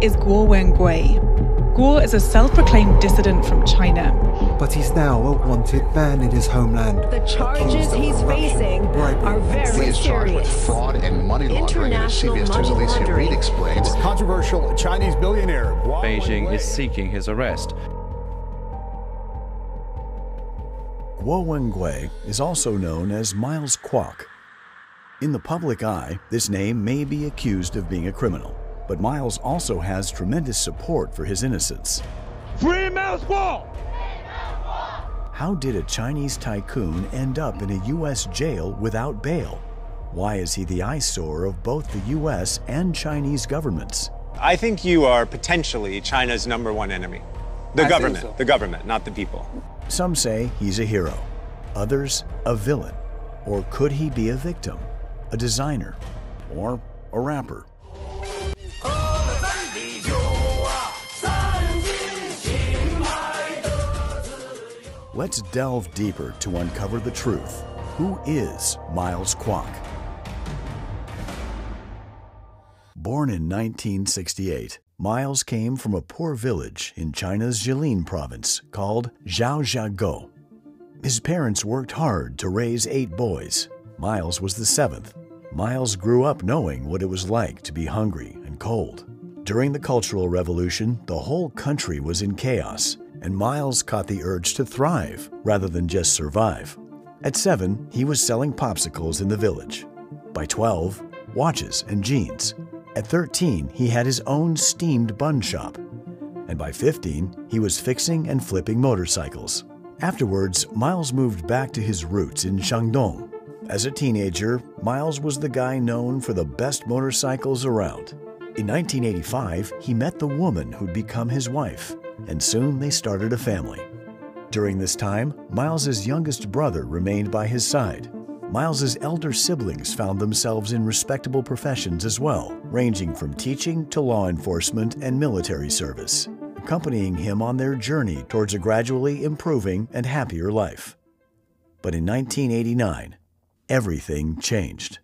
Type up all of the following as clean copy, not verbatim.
is Guo Wengui. Guo is a self-proclaimed dissident from China. But he's now a wanted man in his homeland. The charges he's facing are very He is charged with serious. fraud and money laundering, and as CBS 2's Alicia Reed explains. Controversial Chinese billionaire Beijing is seeking his arrest. Guo Wengui is also known as Miles Kwok. In the public eye, this name may be accused of being a criminal, but Miles also has tremendous support for his innocence. Free MilesGuo! How did a Chinese tycoon end up in a U.S. jail without bail? Why is he the eyesore of both the U.S. and Chinese governments? I think you are potentially China's #1 enemy. The government, not the people. Some say he's a hero, others a villain. Or could he be a victim, a designer, or a rapper? Let's delve deeper to uncover the truth. Who is Miles Kwok? Born in 1968, Miles came from a poor village in China's Jilin province called Zhaozhago. His parents worked hard to raise 8 boys. Miles was the 7th. Miles grew up knowing what it was like to be hungry and cold. During the Cultural Revolution, the whole country was in chaos, and Miles caught the urge to thrive rather than just survive. At 7, he was selling popsicles in the village. By 12, watches and jeans. At 13, he had his own steamed bun shop. And by 15, he was fixing and flipping motorcycles. Afterwards, Miles moved back to his roots in Shandong. As a teenager, Miles was the guy known for the best motorcycles around. In 1985, he met the woman who'd become his wife, and soon they started a family. During this time, Miles's youngest brother remained by his side. Miles's elder siblings found themselves in respectable professions as well, ranging from teaching to law enforcement and military service, accompanying him on their journey towards a gradually improving and happier life. But in 1989, everything changed.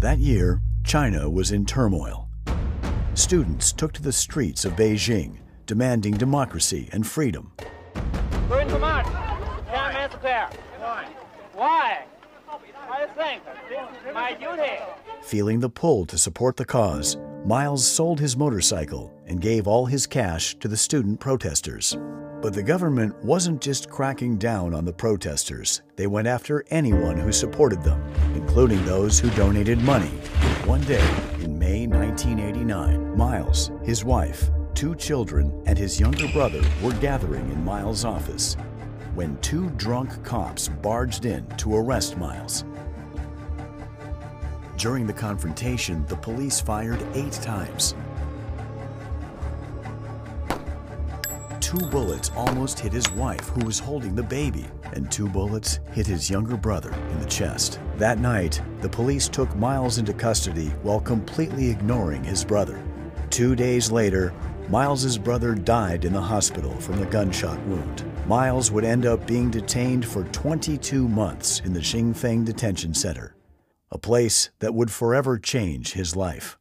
That year, China was in turmoil. Students took to the streets of Beijing, demanding democracy and freedom. Going to march. Tiananmen Square. Why? I think this is my duty. Feeling the pull to support the cause, Miles sold his motorcycle and gave all his cash to the student protesters. But the government wasn't just cracking down on the protesters. They went after anyone who supported them, including those who donated money. One day, in May 1989, Miles, his wife, 2 children, and his younger brother were gathering in Miles' office when 2 drunk cops barged in to arrest Miles. During the confrontation, the police fired 8 times. 2 bullets almost hit his wife, who was holding the baby, and 2 bullets hit his younger brother in the chest. That night, the police took Miles into custody while completely ignoring his brother. 2 days later, Miles's brother died in the hospital from a gunshot wound. Miles would end up being detained for 22 months in the Xingfeng Detention Center, a place that would forever change his life.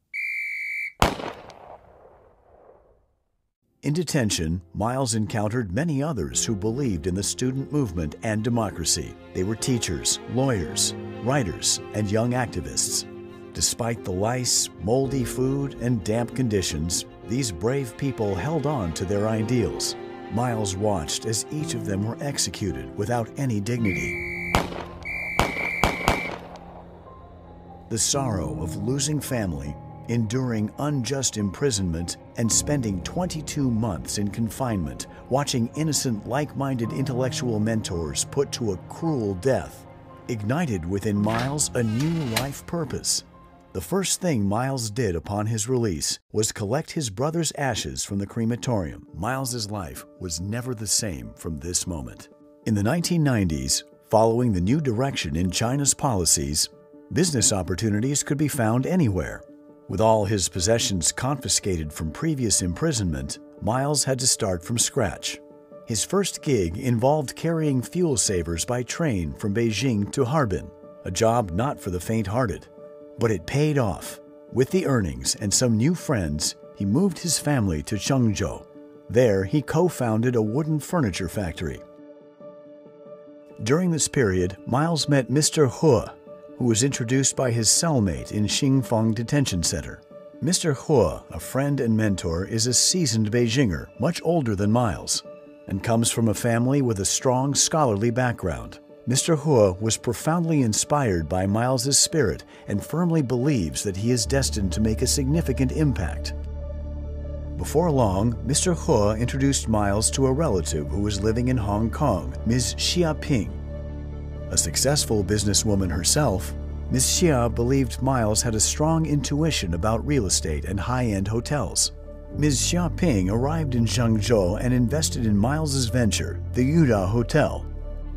In detention, Miles encountered many others who believed in the student movement and democracy. They were teachers, lawyers, writers, and young activists. Despite the lice, moldy food, and damp conditions, these brave people held on to their ideals. Miles watched as each of them were executed without any dignity. The sorrow of losing family, enduring unjust imprisonment, and spending 22 months in confinement, watching innocent, like-minded intellectual mentors put to a cruel death, ignited within Miles a new life purpose. The first thing Miles did upon his release was collect his brother's ashes from the crematorium. Miles's life was never the same from this moment. In the 1990s, following the new direction in China's policies, business opportunities could be found anywhere. With all his possessions confiscated from previous imprisonment, Miles had to start from scratch. His first gig involved carrying fuel savers by train from Beijing to Harbin, a job not for the faint-hearted. But it paid off. With the earnings and some new friends, he moved his family to Changzhou. There, he co-founded a wooden furniture factory. During this period, Miles met Mr. He, who was introduced by his cellmate in Xingfang Detention Center. Mr. He, a friend and mentor, is a seasoned Beijinger, much older than Miles, and comes from a family with a strong scholarly background. Mr. He was profoundly inspired by Miles's spirit and firmly believes that he is destined to make a significant impact. Before long, Mr. He introduced Miles to a relative who was living in Hong Kong, Ms. Xia Ping. A successful businesswoman herself, Ms. Xia believed Miles had a strong intuition about real estate and high-end hotels. Ms. Xia Ping arrived in Zhangzhou and invested in Miles's venture, the Yuda Hotel,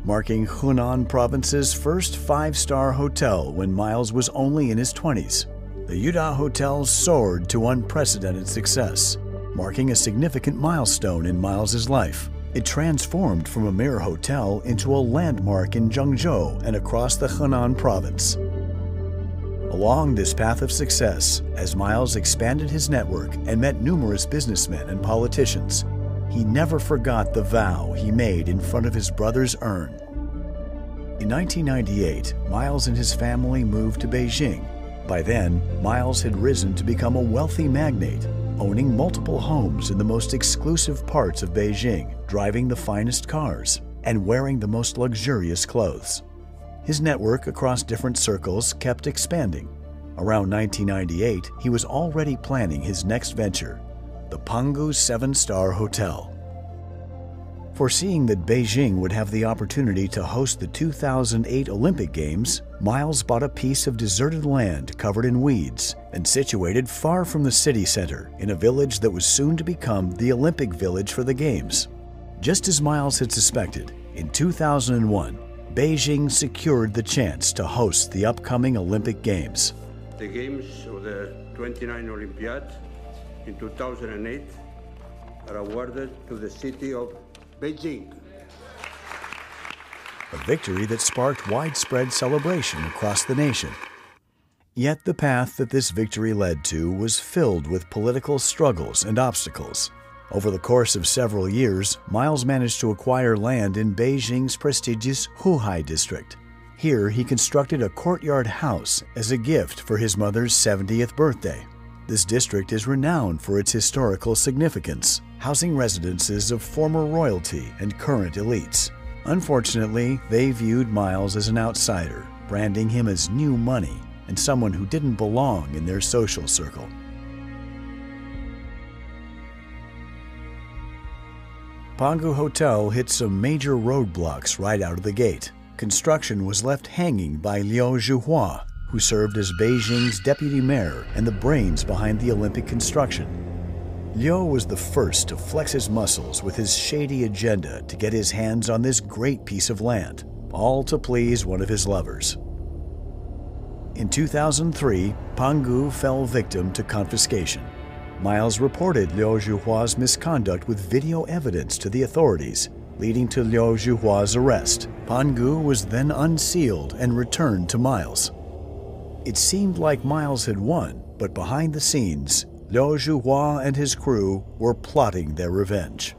marking Hunan Province's first five-star hotel when Miles was only in his 20s. The Yuda Hotel soared to unprecedented success, marking a significant milestone in Miles's life. It transformed from a mere hotel into a landmark in Zhangzhou and across the Hunan Province. Along this path of success, as Miles expanded his network and met numerous businessmen and politicians, he never forgot the vow he made in front of his brother's urn. In 1998, Miles and his family moved to Beijing. By then, Miles had risen to become a wealthy magnate, owning multiple homes in the most exclusive parts of Beijing, driving the finest cars, and wearing the most luxurious clothes. His network across different circles kept expanding. Around 1998, he was already planning his next venture, the Pangu 7-Star Hotel. Foreseeing that Beijing would have the opportunity to host the 2008 Olympic Games, Miles bought a piece of deserted land covered in weeds and situated far from the city center in a village that was soon to become the Olympic Village for the Games. Just as Miles had suspected, in 2001, Beijing secured the chance to host the upcoming Olympic Games. The Games of the 29th Olympiad in 2008 are awarded to the city of Beijing. A victory that sparked widespread celebration across the nation. Yet the path that this victory led to was filled with political struggles and obstacles. Over the course of several years, Miles managed to acquire land in Beijing's prestigious Huhai district. Here, he constructed a courtyard house as a gift for his mother's 70th birthday. This district is renowned for its historical significance, housing residences of former royalty and current elites. Unfortunately, they viewed Miles as an outsider, branding him as new money and someone who didn't belong in their social circle. Pangu Hotel hit some major roadblocks right out of the gate. Construction was left hanging by Liu Zhuhua, who served as Beijing's deputy mayor and the brains behind the Olympic construction. Liu was the first to flex his muscles with his shady agenda to get his hands on this great piece of land, all to please one of his lovers. In 2003, Pangu fell victim to confiscation. Miles reported Liu Zhuhua's misconduct with video evidence to the authorities, leading to Liu Zhuhua's arrest. Pangu was then unsealed and returned to Miles. It seemed like Miles had won, but behind the scenes, Liu Zhuhua and his crew were plotting their revenge.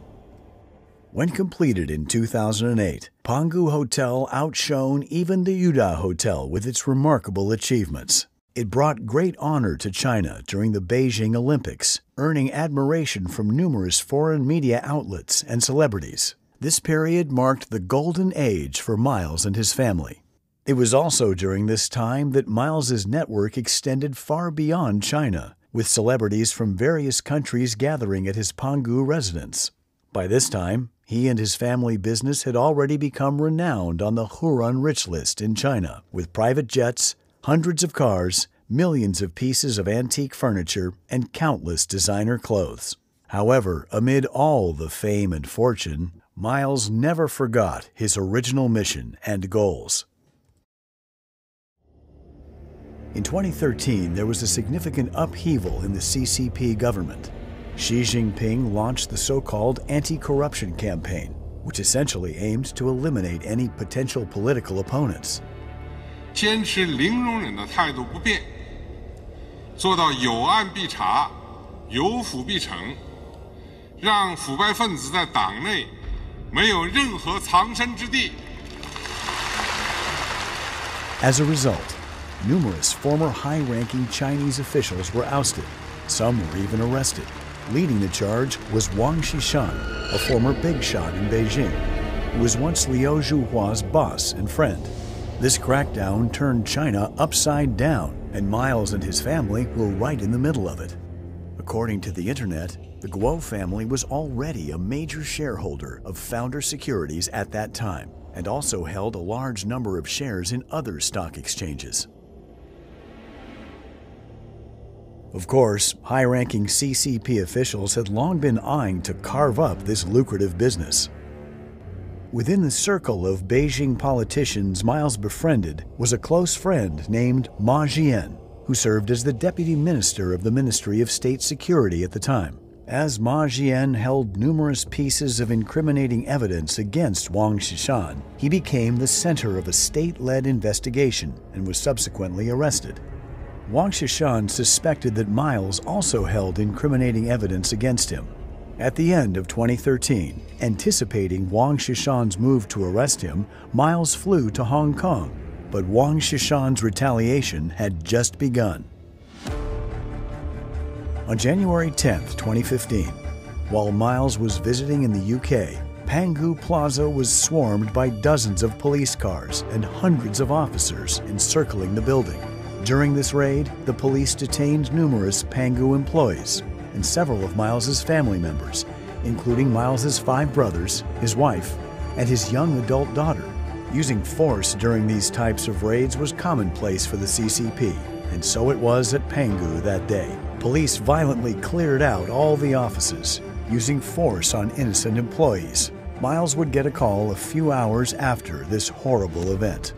When completed in 2008, Pangu Hotel outshone even the Yuda Hotel with its remarkable achievements. It brought great honor to China during the Beijing Olympics, earning admiration from numerous foreign media outlets and celebrities. This period marked the golden age for Miles and his family. It was also during this time that Miles's network extended far beyond China, with celebrities from various countries gathering at his Pangu residence. By this time, he and his family business had already become renowned on the Huron Rich List in China, with private jets, hundreds of cars, millions of pieces of antique furniture, and countless designer clothes. However, amid all the fame and fortune, Miles never forgot his original mission and goals. In 2013, there was a significant upheaval in the CCP government. Xi Jinping launched the so-called anti-corruption campaign, which essentially aimed to eliminate any potential political opponents. 坚持零容忍的态度不变，做到有案必查，有腐必惩，让腐败分子在党内没有任何藏身之地。 As a result, numerous former high-ranking Chinese officials were ousted. Some were even arrested. Leading the charge was Wang Xishan, a former big shot in Beijing, who was once Liu Zhuhua's boss and friend. This crackdown turned China upside down, and Miles and his family were right in the middle of it. According to the internet, the Guo family was already a major shareholder of Founder Securities at that time, and also held a large number of shares in other stock exchanges. Of course, high-ranking CCP officials had long been eyeing to carve up this lucrative business. Within the circle of Beijing politicians Miles befriended was a close friend named Ma Jian, who served as the deputy minister of the Ministry of State Security at the time. As Ma Jian held numerous pieces of incriminating evidence against Wang Xishan, he became the center of a state-led investigation and was subsequently arrested. Wang Xishan suspected that Miles also held incriminating evidence against him. At the end of 2013, anticipating Wang Xishan's move to arrest him, Miles flew to Hong Kong, but Wang Xishan's retaliation had just begun. On January 10, 2015, while Miles was visiting in the UK, Pangu Plaza was swarmed by dozens of police cars and hundreds of officers encircling the building. During this raid, the police detained numerous Pangu employees and several of Miles's family members, including Miles's 5 brothers, his wife, and his young adult daughter. Using force during these types of raids was commonplace for the CCP, and so it was at Pangu that day. Police violently cleared out all the offices, using force on innocent employees. Miles would get a call a few hours after this horrible event.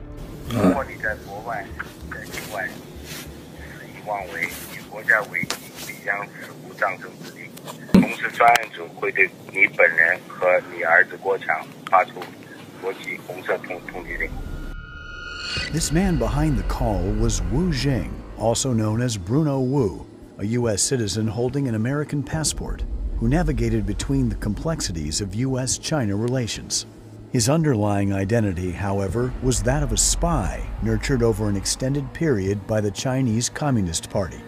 This man behind the call was Wu Jing, also known as Bruno Wu, a U.S. citizen holding an American passport, who navigated between the complexities of U.S.-China relations. His underlying identity, however, was that of a spy nurtured over an extended period by the Chinese Communist Party.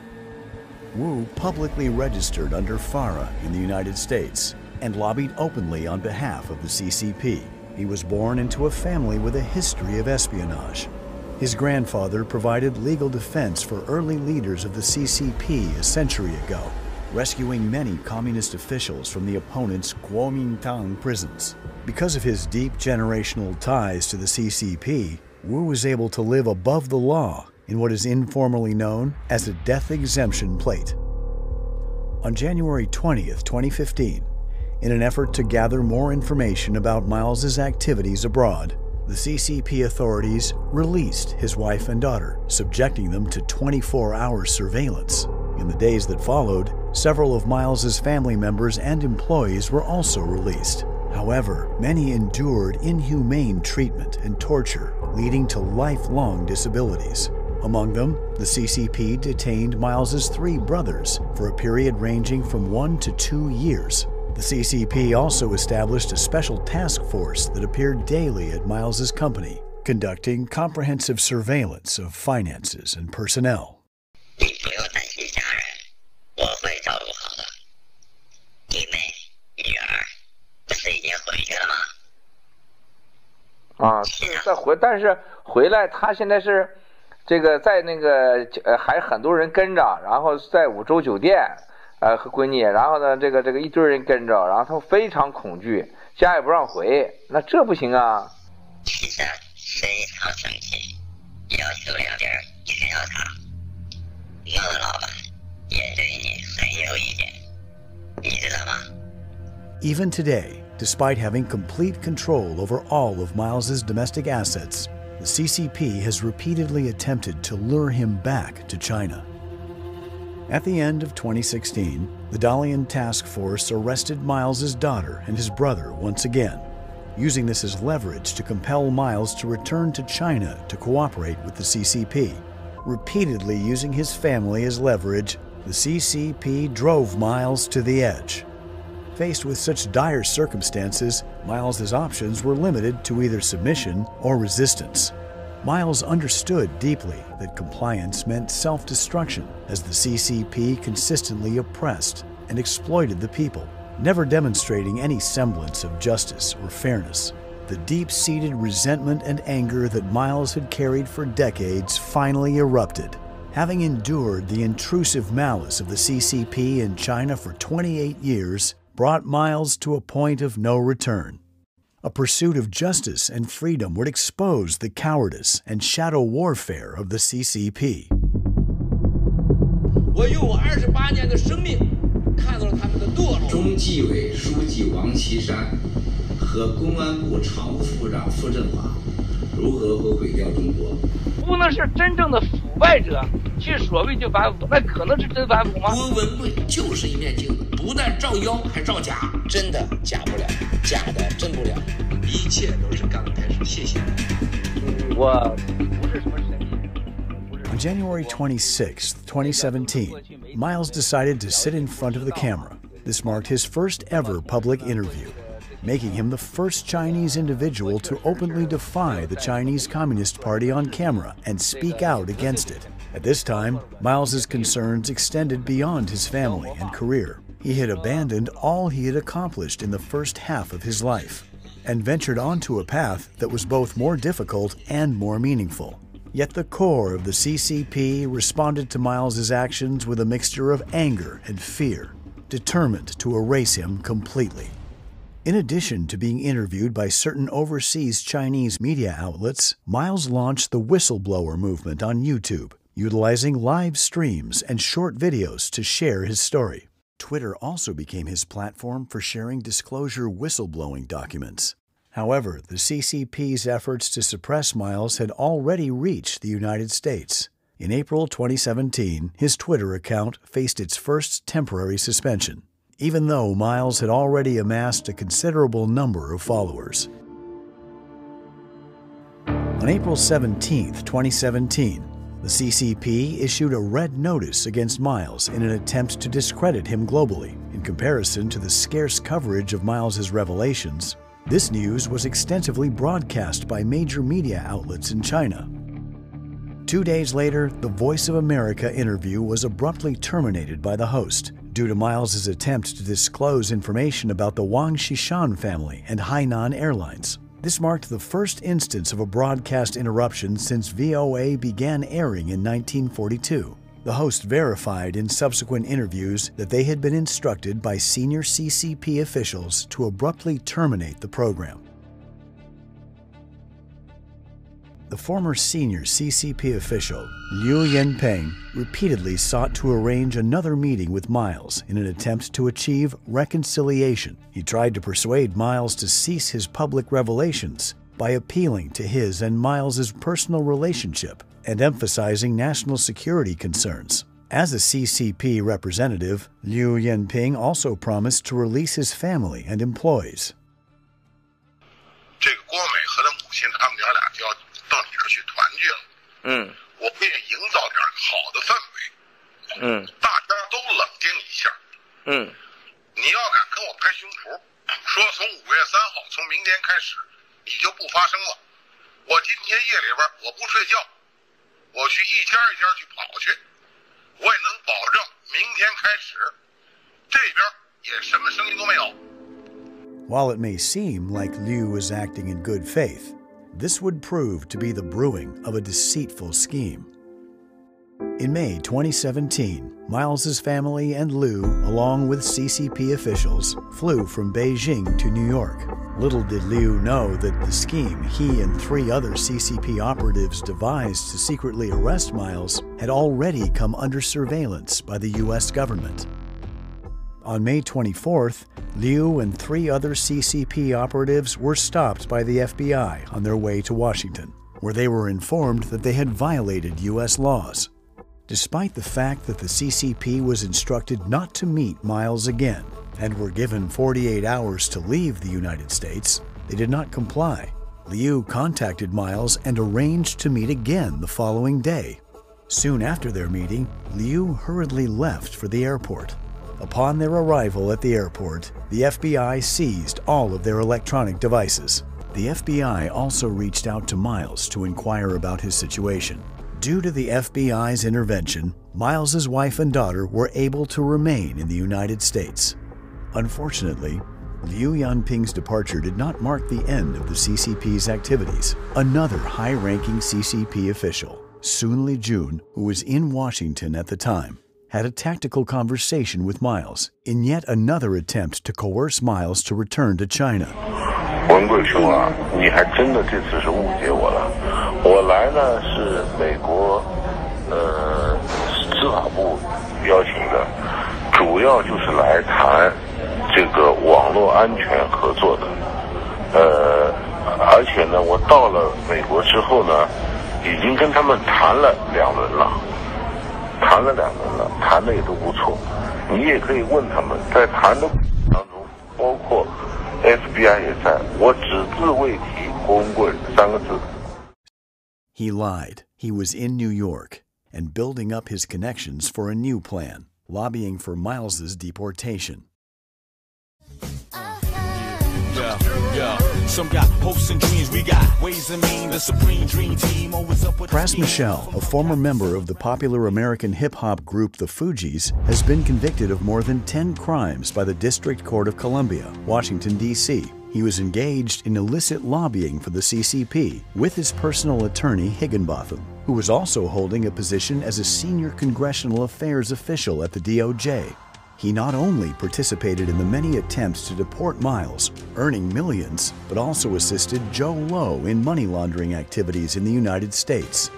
Wu publicly registered under FARA in the United States and lobbied openly on behalf of the CCP. He was born into a family with a history of espionage. His grandfather provided legal defense for early leaders of the CCP a century ago, rescuing many communist officials from the opponent's Kuomintang prisons. Because of his deep generational ties to the CCP, Wu was able to live above the law in what is informally known as a death exemption plate. On January 20th, 2015, in an effort to gather more information about Miles's activities abroad, the CCP authorities released his wife and daughter, subjecting them to 24-hour surveillance. In the days that followed, several of Miles's family members and employees were also released. However, many endured inhumane treatment and torture, leading to lifelong disabilities. Among them, the CCP detained Miles's 3 brothers for a period ranging from 1 to 2 years. The CCP also established a special task force that appeared daily at Miles's company, conducting comprehensive surveillance of finances and personnel. Even today, despite having complete control over all of Miles's domestic assets, the CCP has repeatedly attempted to lure him back to China. At the end of 2016, the Dalian Task Force arrested Miles's daughter and his brother once again, using this as leverage to compel Miles to return to China to cooperate with the CCP. Repeatedly using his family as leverage, the CCP drove Miles to the edge. Faced with such dire circumstances, Miles's options were limited to either submission or resistance. Miles understood deeply that compliance meant self-destruction, as the CCP consistently oppressed and exploited the people, never demonstrating any semblance of justice or fairness. The deep-seated resentment and anger that Miles had carried for decades finally erupted. Having endured the intrusive malice of the CCP in China for 28 years, brought Miles to a point of no return. A pursuit of justice and freedom would expose the cowardice and shadow warfare of the CCP. 我用我28年的生命看到了他们的堕落。中纪委书记王岐山和公安部常务副部长傅政华如何会毁掉中国？不能是真正的腐败者去所谓就反腐，那可能是真反腐吗？郭文贵就是一面镜子，不但照妖还照假，真的假不了，假的真不了，一切都是刚开始。谢谢。我不是什么神秘人。On January 26, 2017, Miles decided to sit in front of the camera. This marked his first ever public interview, making him the first Chinese individual to openly defy the Chinese Communist Party on camera and speak out against it. At this time, Miles's concerns extended beyond his family and career. He had abandoned all he had accomplished in the first half of his life and ventured onto a path that was both more difficult and more meaningful. Yet the core of the CCP responded to Miles's actions with a mixture of anger and fear, determined to erase him completely. In addition to being interviewed by certain overseas Chinese media outlets, Miles launched the whistleblower movement on YouTube, utilizing live streams and short videos to share his story. Twitter also became his platform for sharing disclosure whistleblowing documents. However, the CCP's efforts to suppress Miles had already reached the United States. In April 2017, his Twitter account faced its first temporary suspension, even though Miles had already amassed a considerable number of followers. On April 17, 2017, the CCP issued a red notice against Miles in an attempt to discredit him globally. In comparison to the scarce coverage of Miles's revelations, this news was extensively broadcast by major media outlets in China. 2 days later, the Voice of America interview was abruptly terminated by the host due to Miles's attempt to disclose information about the Wang Xishan family and Hainan Airlines. This marked the first instance of a broadcast interruption since VOA began airing in 1942. The host verified in subsequent interviews that they had been instructed by senior CCP officials to abruptly terminate the program. The former senior CCP official, Liu Yanpeng, repeatedly sought to arrange another meeting with Miles in an attempt to achieve reconciliation. He tried to persuade Miles to cease his public revelations by appealing to his and Miles's personal relationship and emphasizing national security concerns. As a CCP representative, Liu Yanpeng also promised to release his family and employees. 这个郭美和他母亲，他们娘俩就要到你这儿去团聚了。我们也营造点好的氛围。大家都冷静一下。你要敢跟我拍胸脯，说从5月3号，从明天开始，你就不发声了。我今天夜里边我不睡觉，我去一家一家去跑去，我也能保证明天开始，这边也什么声音都没有。While it may seem like Liu was acting in good faith, this would prove to be the brewing of a deceitful scheme. In May 2017, Miles's family and Liu, along with CCP officials, flew from Beijing to New York. Little did Liu know that the scheme he and 3 other CCP operatives devised to secretly arrest Miles had already come under surveillance by the U.S. government. On May 24th, Liu and 3 other CCP operatives were stopped by the FBI on their way to Washington, where they were informed that they had violated U.S. laws. Despite the fact that the CCP was instructed not to meet Miles again and were given 48 hours to leave the United States, they did not comply. Liu contacted Miles and arranged to meet again the following day. Soon after their meeting, Liu hurriedly left for the airport. Upon their arrival at the airport, the FBI seized all of their electronic devices. The FBI also reached out to Miles to inquire about his situation. Due to the FBI's intervention, Miles's wife and daughter were able to remain in the United States. Unfortunately, Liu Yanping's departure did not mark the end of the CCP's activities. Another high-ranking CCP official, Sun Lijun, who was in Washington at the time, had a tactical conversation with Miles in yet another attempt to coerce Miles to return to China. 文贵兄啊，你还真的这次是误解我了。我来呢是美国司法部邀请的，主要就是来谈这个网络安全合作的。而且呢，我到了美国之后呢，已经跟他们谈了2轮了，谈的也都不错。你也可以问他们，在谈的当中，包括 FBI 也在，我只字未提郭文贵3个字。He lied. He was in New York and building up his connections for a new plan, lobbying for Miles's deportation. Pras Michel, a former member of the popular American hip-hop group The Fugees, has been convicted of more than 10 crimes by the District Court of Columbia, Washington, D.C. He was engaged in illicit lobbying for the CCP with his personal attorney Higginbotham, who was also holding a position as a senior congressional affairs official at the DOJ. He not only participated in the many attempts to deport Miles, earning millions, but also assisted Joe Low in money laundering activities in the United States.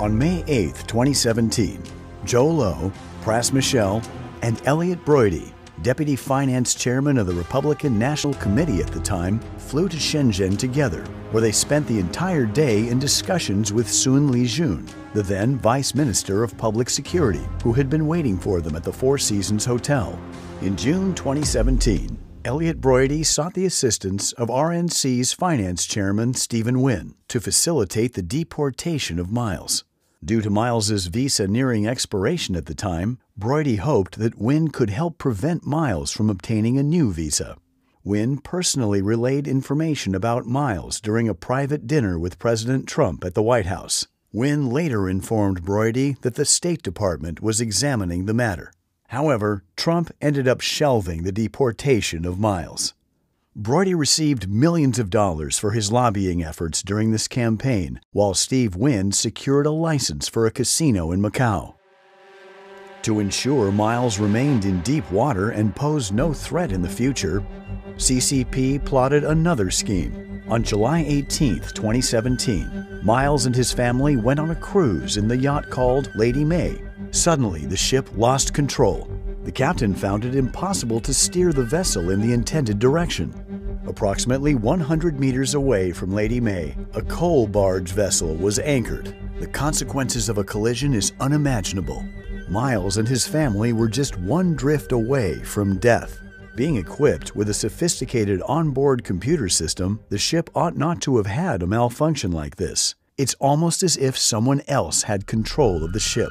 On May 8, 2017, Joe Low, Pras Michel, and Elliot Broidy, Deputy Finance Chairman of the Republican National Committee at the time, flew to Shenzhen together, where they spent the entire day in discussions with Sun Lijun, the then Vice Minister of Public Security, who had been waiting for them at the Four Seasons Hotel. In June 2017, Elliot Broidy sought the assistance of RNC's Finance Chairman Stephen Wynn to facilitate the deportation of Miles. Due to Miles's visa nearing expiration at the time, Broidy hoped that Wynn could help prevent Miles from obtaining a new visa. Wynn personally relayed information about Miles during a private dinner with President Trump at the White House. Wynn later informed Broidy that the State Department was examining the matter. However, Trump ended up shelving the deportation of Miles. Broidy received millions of dollars for his lobbying efforts during this campaign, while Steve Wynn secured a license for a casino in Macau. To ensure Miles remained in deep water and posed no threat in the future, CCP plotted another scheme. On July 18, 2017, Miles and his family went on a cruise in the yacht called Lady May. Suddenly, the ship lost control. The captain found it impossible to steer the vessel in the intended direction. Approximately 100 meters away from Lady May, a coal barge vessel was anchored. The consequences of a collision is unimaginable. Miles and his family were just one drift away from death. Being equipped with a sophisticated onboard computer system, the ship ought not to have had a malfunction like this. It's almost as if someone else had control of the ship.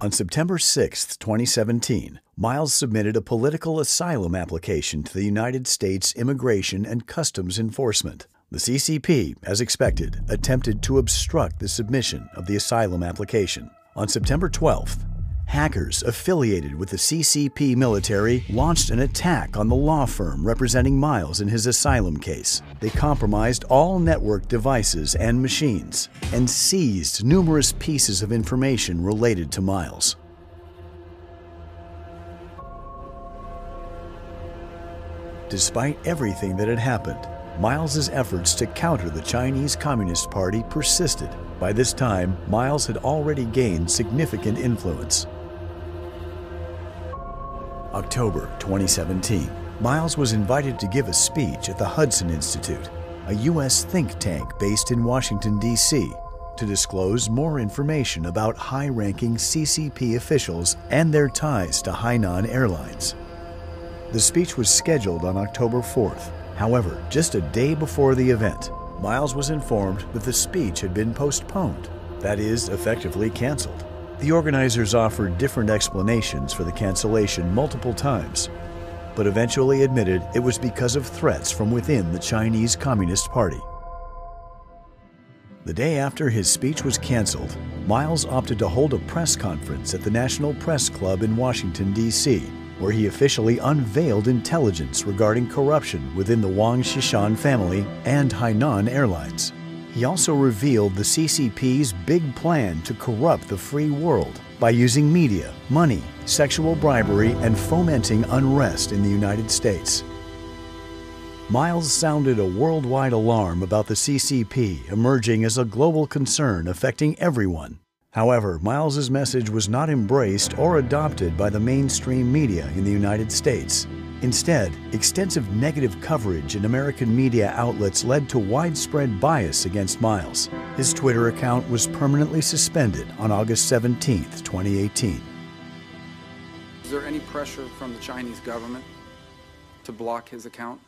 On September 6, 2017, Miles submitted a political asylum application to the United States Immigration and Customs Enforcement. The CCP, as expected, attempted to obstruct the submission of the asylum application. On September 12th, hackers affiliated with the CCP military launched an attack on the law firm representing Miles in his asylum case. They compromised all network devices and machines and seized numerous pieces of information related to Miles. Despite everything that had happened, Miles's efforts to counter the Chinese Communist Party persisted. By this time, Miles had already gained significant influence. October 2017, Miles was invited to give a speech at the Hudson Institute, a U.S. think tank based in Washington, D.C., to disclose more information about high-ranking CCP officials and their ties to Hainan Airlines. The speech was scheduled on October 4th. However, just a day before the event, Miles was informed that the speech had been postponed, that is, effectively canceled. The organizers offered different explanations for the cancellation multiple times, but eventually admitted it was because of threats from within the Chinese Communist Party. The day after his speech was canceled, Miles opted to hold a press conference at the National Press Club in Washington, D.C., where he officially unveiled intelligence regarding corruption within the Wang Xishan family and Hainan Airlines. He also revealed the CCP's big plan to corrupt the free world by using media, money, sexual bribery, and fomenting unrest in the United States. Miles sounded a worldwide alarm about the CCP emerging as a global concern affecting everyone. However, Miles's message was not embraced or adopted by the mainstream media in the United States. Instead, extensive negative coverage in American media outlets led to widespread bias against Miles. His Twitter account was permanently suspended on August 17, 2018. Is there any pressure from the Chinese government to block his account?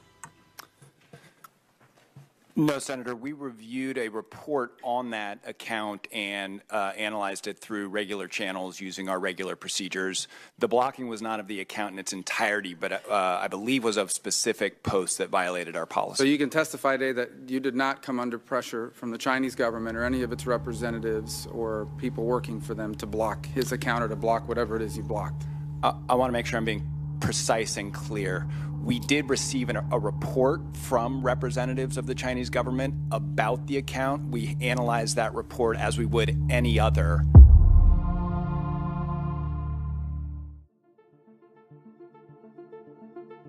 No, Senator. We reviewed a report on that account and analyzed it through regular channels using our regular procedures. The blocking was not of the account in its entirety, but I believe was of specific posts that violated our policy. So you can testify today that you did not come under pressure from the Chinese government or any of its representatives or people working for them to block his account or to block whatever it is you blocked. I want to make sure I'm being precise and clear. We did receive a report from representatives of the Chinese government about the account. We analyzed that report as we would any other.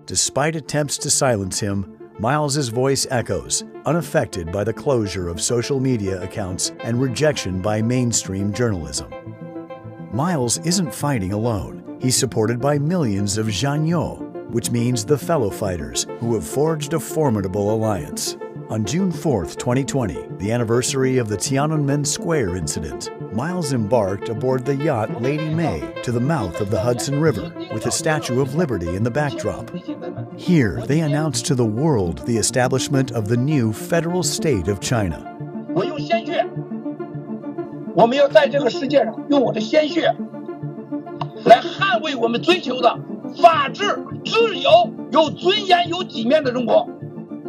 Despite attempts to silence him, Miles's voice echoes, unaffected by the closure of social media accounts and rejection by mainstream journalism. Miles isn't fighting alone. He's supported by millions of Zhanyo, which means the fellow fighters, who have forged a formidable alliance. On June 4, 2020, the anniversary of the Tiananmen Square incident, Miles embarked aboard the yacht Lady May to the mouth of the Hudson River with the Statue of Liberty in the backdrop. Here, they announced to the world the establishment of the new federal state of China. 我用鲜血，我们要在这个世界上用我的鲜血来捍卫我们追求的法治、自由、有尊严、有体面的中国。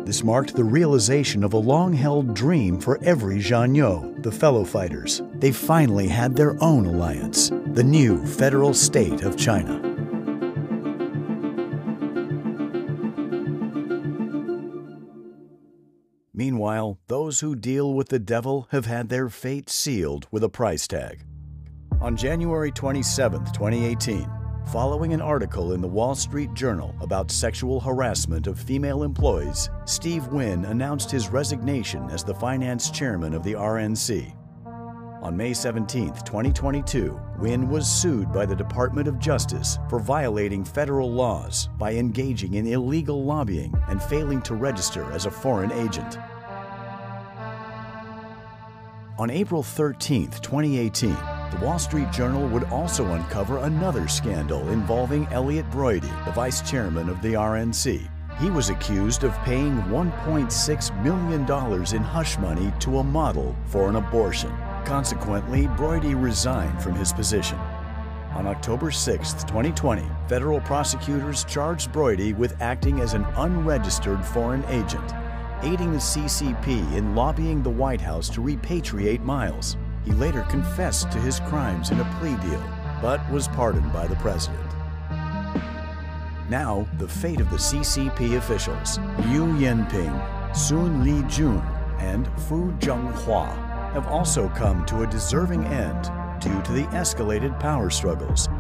This marked the realization of a long-held dream for every Zhanyo, the fellow fighters. They finally had their own alliance, the new federal state of China. Meanwhile, those who deal with the devil have had their fate sealed with a price tag. On January 27, 2018, following an article in the Wall Street Journal about sexual harassment of female employees, Steve Wynn announced his resignation as the finance chairman of the RNC. On May 17, 2022, Wynn was sued by the Department of Justice for violating federal laws by engaging in illegal lobbying and failing to register as a foreign agent. On April 13, 2018, the Wall Street Journal would also uncover another scandal involving Elliot Broidy, the vice chairman of the RNC. He was accused of paying $1.6 million in hush money to a model for an abortion. Consequently, Broidy resigned from his position. On October 6, 2020, federal prosecutors charged Broidy with acting as an unregistered foreign agent, aiding the CCP in lobbying the White House to repatriate Miles. He later confessed to his crimes in a plea deal, but was pardoned by the president. Now, the fate of the CCP officials, Liu Yanping, Sun Lijun, and Fu Zhenghua, have also come to a deserving end due to the escalated power struggles.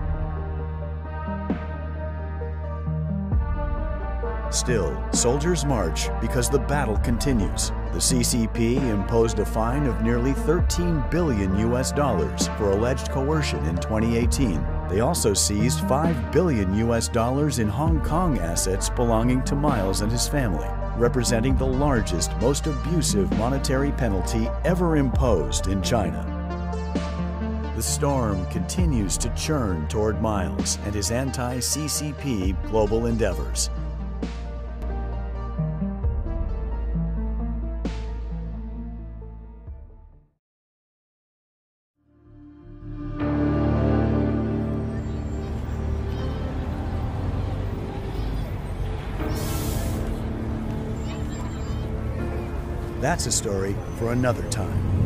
Still, soldiers march because the battle continues. The CCP imposed a fine of nearly $13 billion for alleged coercion in 2018. They also seized $5 billion in Hong Kong assets belonging to Miles and his family, representing the largest, most abusive monetary penalty ever imposed in China. The storm continues to churn toward Miles and his anti-CCP global endeavors. That's a story for another time.